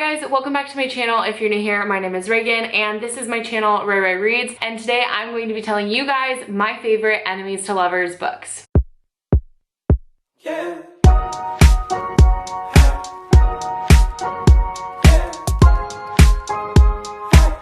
guys, welcome back to my channel. If you're new here, my name is Reagan and this is my channel Ray Reads, and today I'm going to be telling you guys my favorite enemies to lovers books. Yeah.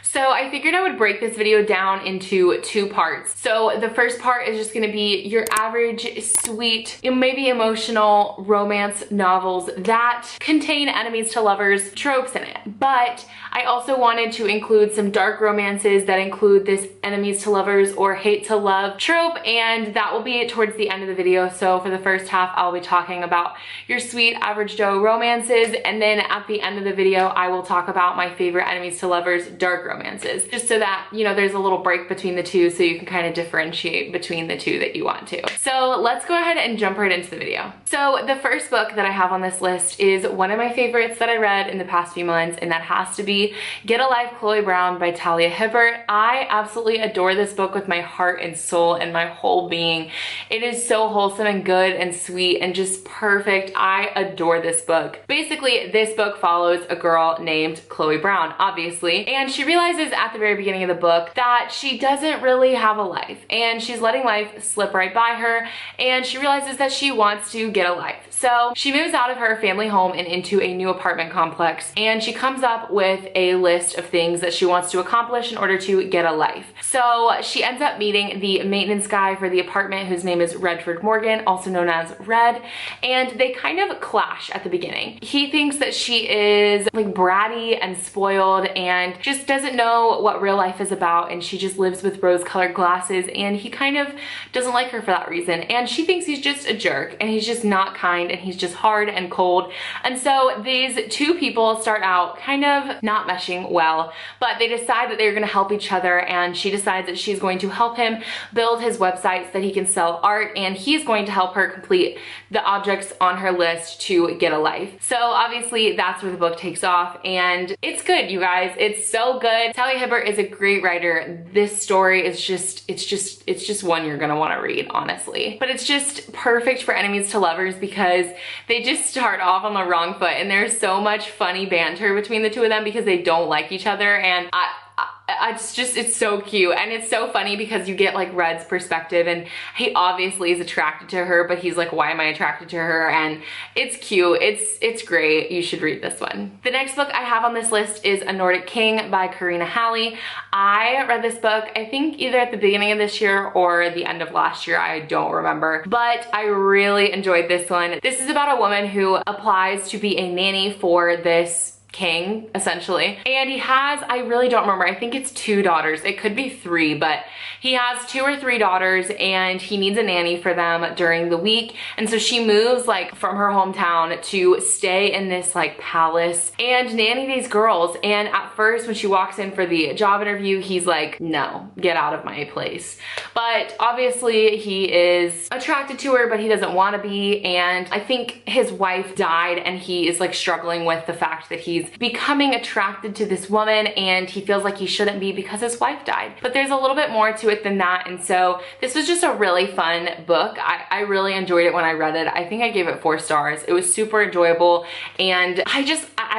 So I figured I would break this video down into two parts. So the first part is just gonna be your average, sweet, maybe emotional romance novels that contain enemies to lovers tropes in it. But I also wanted to include some dark romances that include this enemies to lovers or hate to love trope, and that will be towards the end of the video. So for the first half, I'll be talking about your sweet average Joe romances, and then at the end of the video, I will talk about my favorite enemies to lovers dark romances, just so that, you know, there's a little break between the two so you can kind of differentiate between the two that you want to. So let's go ahead and jump right into the video. So the first book that I have on this list is one of my favorites that I read in the past few months, and that has to be Get a Life, Chloe Brown by Talia Hibbert. I absolutely adore this book with my heart and soul and my whole being. It is so wholesome and good and sweet and just perfect. I adore this book. Basically, this book follows a girl named Chloe Brown, obviously, and she realizes at the very beginning of the book that she doesn't really have a life, and she's letting life slip right by her, and she realizes that she wants to get a life. So she moves out of her family home and into a new apartment complex, and she comes up with a list of things that she wants to accomplish in order to get a life. So she ends up meeting the maintenance guy for the apartment, whose name is Redford Morgan, also known as Red, and they kind of clash at the beginning. He thinks that she is like bratty and spoiled and just doesn't know what real life is about, and she just lives with rose-colored glasses, and he kind of doesn't like her for that reason, and she thinks he's just a jerk and he's just not kind and he's just hard and cold. And so these two people start out kind of not meshing well, but they decide that they're going to help each other, and she decides that she's going to help him build his website so that he can sell art, and he's going to help her complete the objects on her list to get a life. So obviously that's where the book takes off, and it's good, you guys. It's so good. Talia Hibbert is a great writer. This story is it's just one you're gonna want to read, honestly. But it's just perfect for enemies to lovers because they just start off on the wrong foot, and there's so much funny banter between the two of them because they don't like each other, and it's so cute, and it's so funny because you get like Red's perspective, and he obviously is attracted to her, but he's like, why am I attracted to her? And it's cute. It's great. You should read this one. The next book I have on this list is A Nordic King by Karina Halley. I read this book, I think either at the beginning of this year or the end of last year. I don't remember, but I really enjoyed this one. This is about a woman who applies to be a nanny for this king, essentially, and he has, I really don't remember, I think it's 2 daughters, it could be 3, but he has 2 or 3 daughters, and he needs a nanny for them during the week. And so she moves like from her hometown to stay in this like palace and nanny these girls. And at first when she walks in for the job interview, he's like, no, get out of my place. But obviously he is attracted to her, but he doesn't want to be, and I think his wife died, and he is like struggling with the fact that he's becoming attracted to this woman, and he feels like he shouldn't be because his wife died. But there's a little bit more to it than that, and so this was just a really fun book. I really enjoyed it when I read it. I think I gave it 4 stars. It was super enjoyable, and I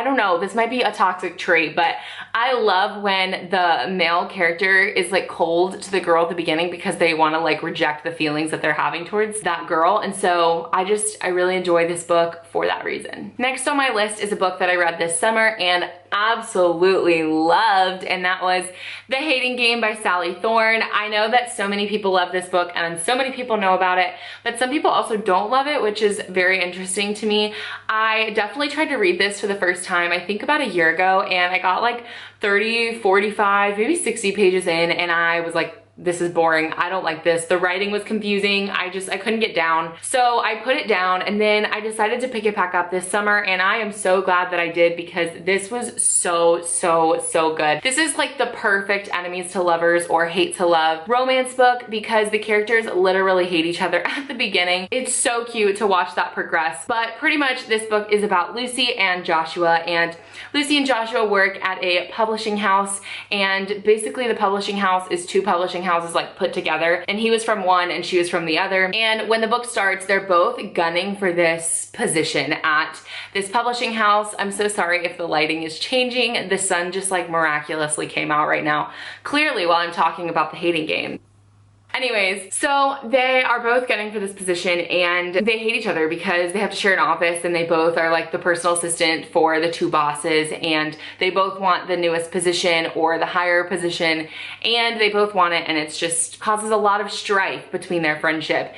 don't know, this might be a toxic trait, but I love when the male character is like cold to the girl at the beginning because they want to like reject the feelings that they're having towards that girl. And so I really enjoy this book for that reason. Next on my list is a book that I read this summer and absolutely loved, and that was The Hating Game by Sally Thorne. I know that so many people love this book and so many people know about it, but some people also don't love it, which is very interesting to me. I definitely tried to read this for the first time, I think about a year ago, and I got like 30, 45, maybe 60 pages in, and I was like, this is boring. I don't like this. The writing was confusing. I couldn't get down. So I put it down, and then I decided to pick it back up this summer, and I am so glad that I did because this was so good. This is like the perfect enemies to lovers or hate to love romance book because the characters literally hate each other at the beginning. It's so cute to watch that progress. But pretty much this book is about Lucy and Joshua, and Lucy and Joshua work at a publishing house, and basically the publishing house is 2 publishing houses like put together, and he was from one and she was from the other. And when the book starts, they're both gunning for this position at this publishing house. I'm so sorry if the lighting is changing. The sun just like miraculously came out right now, clearly while I'm talking about the hating game. Anyways, so they are both gunning for this position, and they hate each other because they have to share an office, and they both are like the personal assistant for the two bosses, and they both want the newest position or the higher position, and they both want it, and it's just causes a lot of strife between their friendship.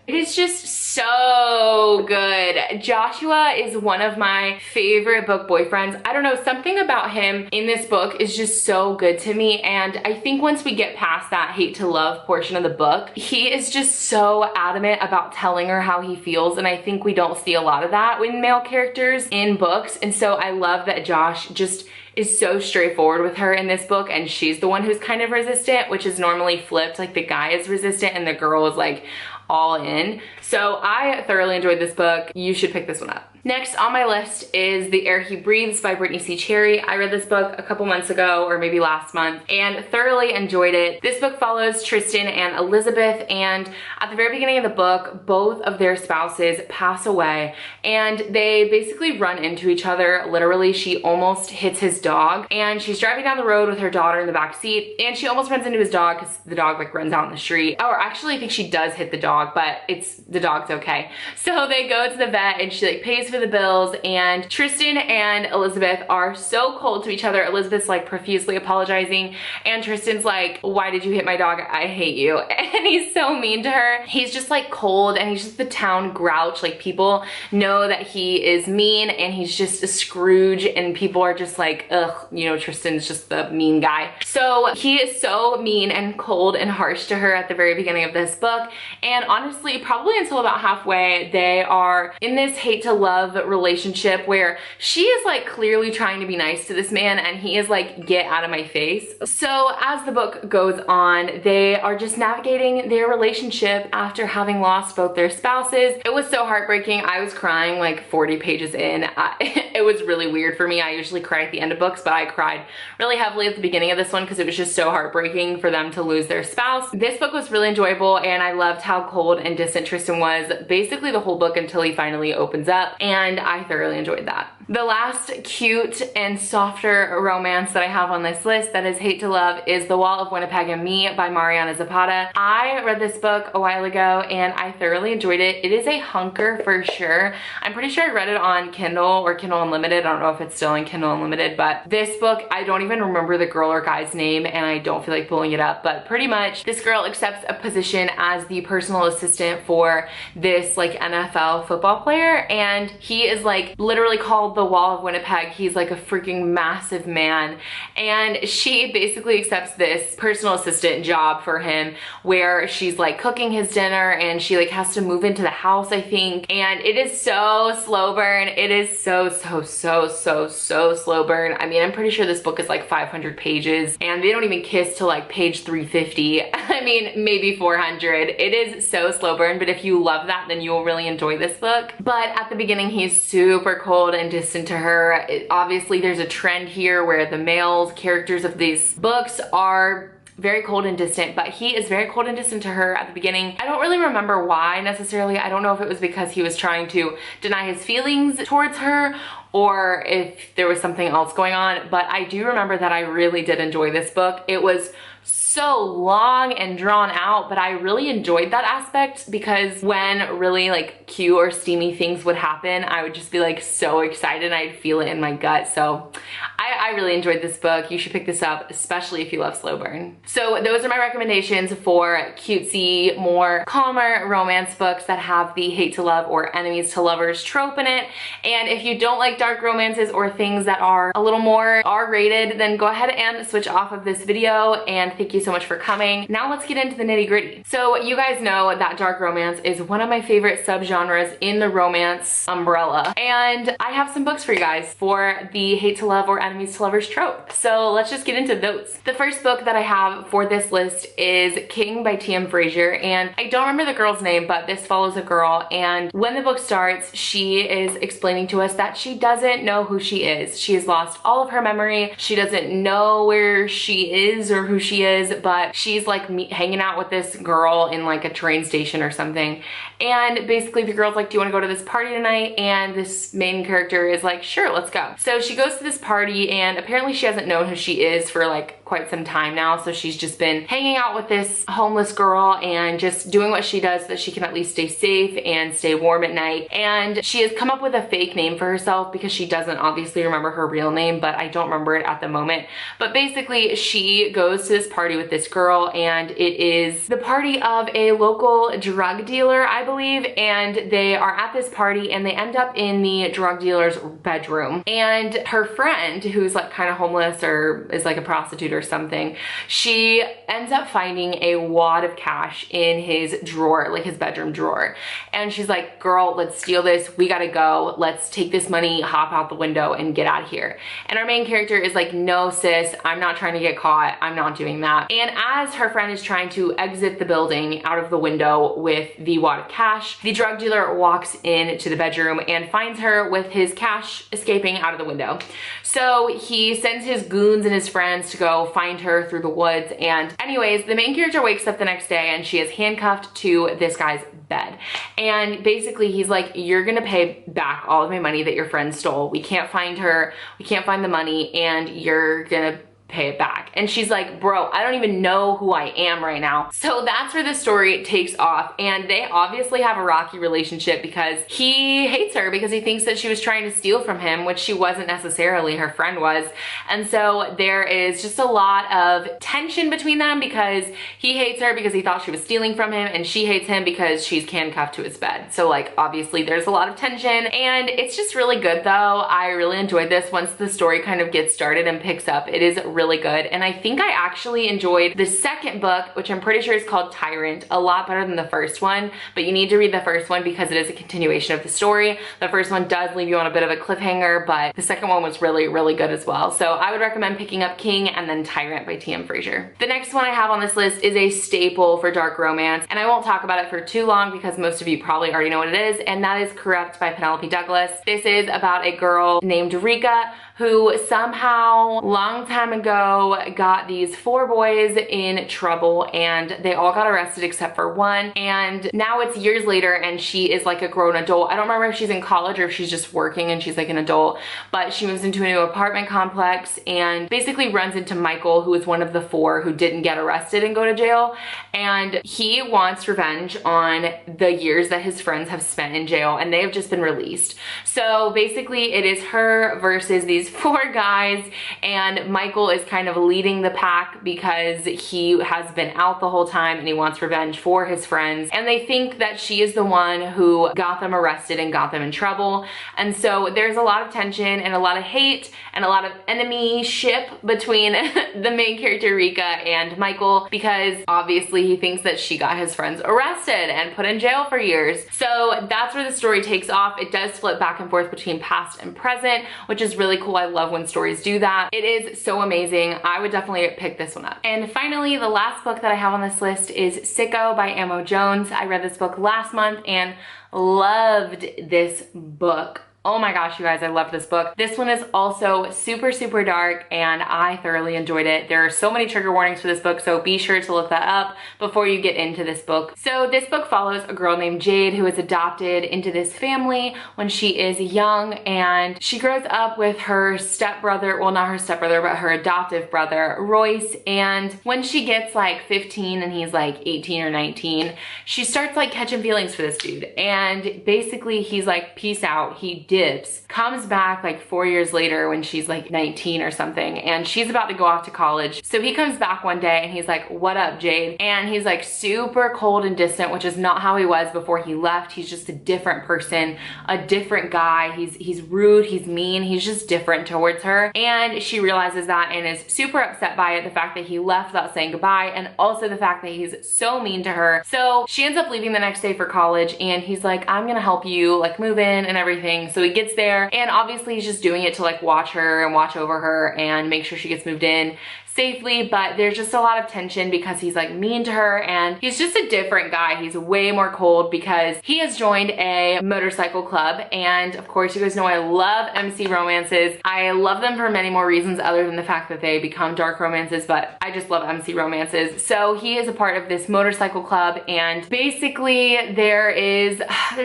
It is just so good. Joshua is one of my favorite book boyfriends. I don't know, something about him in this book is just so good to me, and I think once we get past that hate to love portion of the book, he is just so adamant about telling her how he feels, and I think we don't see a lot of that with male characters in books. And so I love that Josh just is so straightforward with her in this book, and she's the one who's kind of resistant, which is normally flipped, like the guy is resistant and the girl is like all in. So I thoroughly enjoyed this book. You should pick this one up. Next on my list is The Air He Breathes by Brittany C. Cherry. I read this book a couple months ago, or maybe last month, and thoroughly enjoyed it. This book follows Tristan and Elizabeth, and at the very beginning of the book, both of their spouses pass away, and they basically run into each other. Literally, she almost hits his dog, and she's driving down the road with her daughter in the back seat, and she almost runs into his dog because the dog like runs out in the street. Or actually, I think she does hit the dog, but the dog's okay. So they go to the vet, and she like pays for the bills, and Tristan and Elizabeth are so cold to each other. Elizabeth's like profusely apologizing, and Tristan's like, why did you hit my dog? I hate you. And he's so mean to her. He's just like cold, and he's just the town grouch. Like, people know that he is mean, and he's just a Scrooge, and people are just like, ugh, you know, Tristan's just the mean guy. So he is so mean and cold and harsh to her at the very beginning of this book, and honestly, probably until about halfway, they are in this hate to love relationship where she is like clearly trying to be nice to this man, and he is like, get out of my face. So as the book goes on, they are just navigating their relationship after having lost both their spouses. It was so heartbreaking. I was crying like 40 pages in. It was really weird for me. I usually cry at the end of books, but I cried really heavily at the beginning of this one because it was just so heartbreaking for them to lose their spouse. This book was really enjoyable, and I loved how cold and distant Tristan was basically the whole book until he finally opens up, and I thoroughly enjoyed that. The last cute and softer romance that I have on this list that is hate to love is The Wall of Winnipeg and Me by Mariana Zapata. I read this book a while ago, and I thoroughly enjoyed it. It is a hunker for sure. I'm pretty sure I read it on Kindle or Kindle Unlimited. I don't know if it's still in Kindle Unlimited, but this book, I don't even remember the girl or guy's name, and I don't feel like pulling it up, but pretty much this girl accepts a position as the personal assistant for this like NFL football player, and he is like literally called the Wall of Winnipeg. He's like a freaking massive man, and she basically accepts this personal assistant job for him where she's like cooking his dinner, and she like has to move into the house, I think, and it is so slow burn. It is so slow burn. I mean, I'm pretty sure this book is like 500 pages, and they don't even kiss till like page 350. I mean, maybe 400. It is so slow burn, but if you love that, then you'll really enjoy this book. But at the beginning, he's super cold and distant to her. Obviously, there's a trend here where the male characters of these books are very cold and distant, but he is very cold and distant to her at the beginning. I don't really remember why necessarily. I don't know if it was because he was trying to deny his feelings towards her, or if there was something else going on, but I do remember that I really did enjoy this book. It was so long and drawn out, but I really enjoyed that aspect because when really like cute or steamy things would happen, I would just be like so excited, and I'd feel it in my gut. So I really enjoyed this book. You should pick this up, especially if you love slow burn. So those are my recommendations for cutesy, more calmer romance books that have the hate to love or enemies to lovers trope in it. And if you don't like dark romances or things that are a little more R-rated, then go ahead and switch off of this video, and thank you so much for coming. Now let's get into the nitty gritty. So you guys know that dark romance is one of my favorite subgenres in the romance umbrella, and I have some books for you guys for the hate to love or enemies enemies to lovers trope. So let's just get into those. The first book that I have for this list is King by T.M. Frazier, and I don't remember the girl's name, but this follows a girl, and when the book starts, she is explaining to us that she doesn't know who she is. She has lost all of her memory. She doesn't know where she is or who she is, but she's like hanging out with this girl in like a train station or something. And basically the girl's like, do you want to go to this party tonight? And this main character is like, sure, let's go. So she goes to this party, and apparently she hasn't known who she is for like quite some time now. So she's just been hanging out with this homeless girl and just doing what she does so that she can at least stay safe and stay warm at night. And she has come up with a fake name for herself because she doesn't obviously remember her real name, but I don't remember it at the moment. But basically she goes to this party with this girl, and it is the party of a local drug dealer, I believe, and they are at this party and they end up in the drug dealer's bedroom. And her friend, who's like kind of homeless or is like a prostitute or something, she ends up finding a wad of cash in his drawer, like his bedroom drawer. And she's like, girl, let's steal this. We gotta go. Let's take this money, hop out the window and get out of here. And our main character is like, no sis, I'm not trying to get caught. I'm not doing that. And as her friend is trying to exit the building out of the window with the wad of cash, the drug dealer walks into the bedroom and finds her with his cash escaping out of the window. So he sends his goons and his friends to go find her through the woods. And anyways, the main character wakes up the next day and she is handcuffed to this guy's bed. And basically he's like, you're gonna pay back all of my money that your friend stole. We can't find her, we can't find the money, and you're gonna pay it back. And she's like, bro, I don't even know who I am right now. So that's where the story takes off, and they obviously have a rocky relationship because he hates her because he thinks that she was trying to steal from him, which she wasn't necessarily, her friend was. And so there is just a lot of tension between them because he hates her because he thought she was stealing from him, and she hates him because she's handcuffed to his bed. So like obviously there's a lot of tension, and it's just really good though. I really enjoyed this once the story kind of gets started and picks up. It is really good, and I think I actually enjoyed the second book, which I'm pretty sure is called Tyrant, a lot better than the first one. But you need to read the first one because it is a continuation of the story. The first one does leave you on a bit of a cliffhanger, but the second one was really, really good as well. So I would recommend picking up King and then Tyrant by T.M. Frazier. The next one I have on this list is a staple for dark romance, and I won't talk about it for too long because most of you probably already know what it is, and that is Corrupt by Penelope Douglas. This is about a girl named Rika who somehow long time ago got these 4 boys in trouble, and they all got arrested except for one. And now it's years later and she is like a grown adult. I don't remember if she's in college or if she's just working and she's like an adult, but she moves into a new apartment complex and basically runs into Michael, who is one of the 4 who didn't get arrested and go to jail. And he wants revenge on the years that his friends have spent in jail, and they have just been released. So basically it is her versus these 4 guys, and Michael is kind of leading the pack because he has been out the whole time and he wants revenge for his friends, and they think that she is the one who got them arrested and got them in trouble. And so there's a lot of tension and a lot of hate and a lot of enemy-ship between the main character Rika and Michael, because obviously he thinks that she got his friends arrested and put in jail for years. So that's where the story takes off. It does flip back and forth between past and present, which is really cool. I love when stories do that. It is so amazing. I would definitely pick this one up. And finally, the last book that I have on this list is Sicko by Amo Jones. I read this book last month and loved this book. Oh my gosh, you guys, I love this book. This one is also super, super dark, and I thoroughly enjoyed it. There are so many trigger warnings for this book, so be sure to look that up before you get into this book. So this book follows a girl named Jade who is adopted into this family when she is young, and she grows up with her stepbrother, well, not her stepbrother, but her adoptive brother, Royce. And when she gets like 15 and he's like 18 or 19, she starts like catching feelings for this dude. And basically he's like, peace out. He dips, comes back like 4 years later when she's like 19 or something, and she's about to go off to college. So he comes back one day and he's like, what up, Jade? And he's like super cold and distant, which is not how he was before he left. He's just a different person, a different guy. He's rude, he's mean, he's just different towards her. And she realizes that and is super upset by it, the fact that he left without saying goodbye, and also the fact that he's so mean to her. So she ends up leaving the next day for college, and he's like, I'm gonna help you like move in and everything. So he gets there, and obviously he's just doing it to like watch her and watch over her and make sure she gets moved in safely, but there's just a lot of tension because he's like mean to her, and he's just a different guy. He's way more cold because he has joined a motorcycle club, and of course you guys know I love MC romances. I love them for many more reasons other than the fact that they become dark romances, but I just love MC romances. So he is a part of this motorcycle club, and basically there's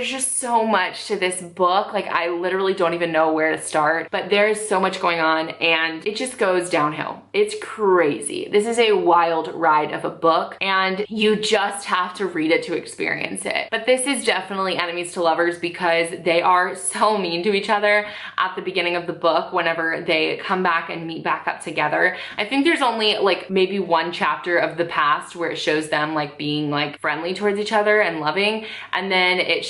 just so much to this book. Like, I literally don't even know where to start, but there's so much going on and it just goes downhill. It's crazy. This is a wild ride of a book, and you just have to read it to experience it. But this is definitely enemies to lovers because they are so mean to each other at the beginning of the book whenever they come back and meet back up together. I think there's only like maybe one chapter of the past where it shows them like being like friendly towards each other and loving, and then it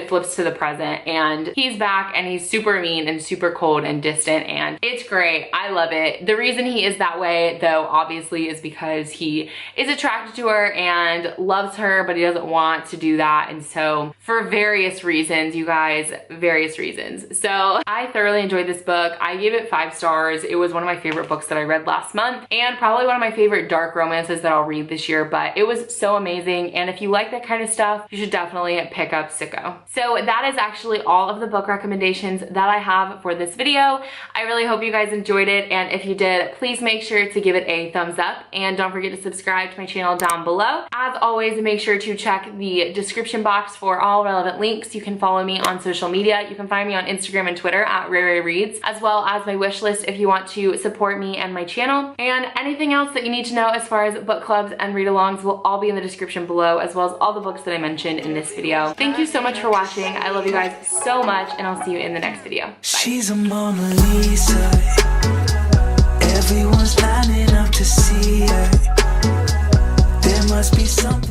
flips to the present and he's back and he's super mean and super cold and distant, and it's great. I love it. The reason he is that way though obviously is because he is attracted to her and loves her, but he doesn't want to do that, and so for various reasons, you guys, various reasons. So I thoroughly enjoyed this book. I gave it 5 stars. It was one of my favorite books that I read last month and probably one of my favorite dark romances that I'll read this year, but it was so amazing, and if you like that kind of stuff, you should definitely pick up Sicko. So that is actually all of the book recommendations that I have for this video. I really hope you guys enjoyed it, and if you did, please make sure to give it a thumbs up, and don't forget to subscribe to my channel down below. As always, make sure to check the description box for all relevant links. You can follow me on social media. You can find me on Instagram and Twitter at RayRayReads, as well as my wish list if you want to support me and my channel. And anything else that you need to know as far as book clubs and read-alongs will all be in the description below, as well as all the books that I mentioned in this video. Thank you so much for watching. I love you guys so much, and I'll see you in the next video. Bye. She's a Mona Lisa. Everyone's lining up to see her. There must be something.